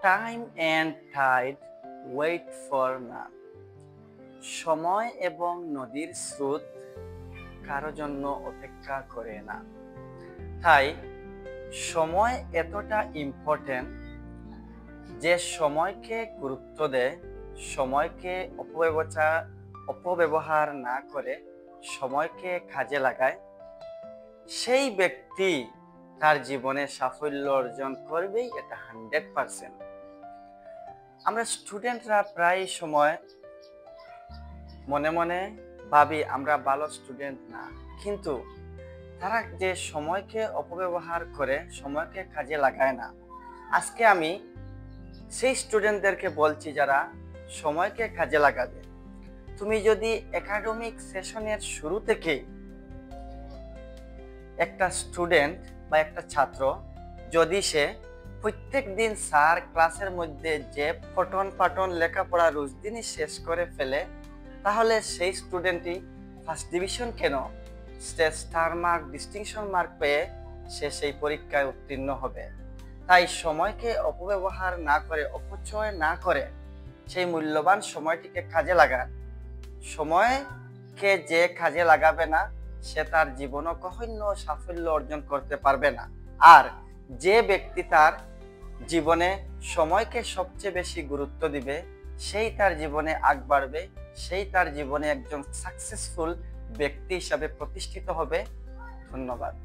Time and tide wait for none. সময় এবং নদীর স্রোত কারো জন্য অপেক্ষা করে না। তাই সময় এতটা ইম্পর্টেন্ট যে সময়কে গুরুত্ব দেয়, সময়কে অপব্যবহার না করে সময়কে কাজে লাগায়, সেই ব্যক্তি তার জীবনে সাফল্য অর্জন করবেই, এটা 100%। আমরা স্টুডেন্টরা প্রায় সময় মনে মনে ভাবি আমরা ভালো স্টুডেন্ট না, কিন্তু তারা যে সময়কে অপব্যবহার করে সময়কে কাজে লাগায় না। আজকে আমি সেই স্টুডেন্টদেরকে বলছি যারা সময়কে কাজে লাগাবে। তুমি যদি একাডেমিক সেশনের শুরু থেকেই একটা স্টুডেন্ট বা একটা ছাত্র যদি সে প্রত্যেক দিন স্যার ক্লাসের মধ্যে যে পঠন পাঠন লেখাপড়া রোজ দিনই শেষ করে ফেলে, তাহলে সেই স্টুডেন্টই ফার্স্ট ডিভিশন কেন, স্টার মার্ক, ডিস্টিংশন মার্ক পেয়ে সে সেই পরীক্ষায় উত্তীর্ণ হবে। তাই সময়কে অপব্যবহার না করে, অপচয় না করে সেই মূল্যবান সময়টিকে কাজে লাগান। সময়কে যে কাজে লাগাবে না সে তার জীবনে কখনো সাফল্য অর্জন করতে পারবে না। আর যে ব্যক্তি তার জীবনে সময়কে সবচেয়ে বেশি গুরুত্ব দিবে সেই তার জীবনে আগ বাড়বে, সেই তার জীবনে একজন সাকসেসফুল ব্যক্তি হিসাবে প্রতিষ্ঠিত হবে। ধন্যবাদ।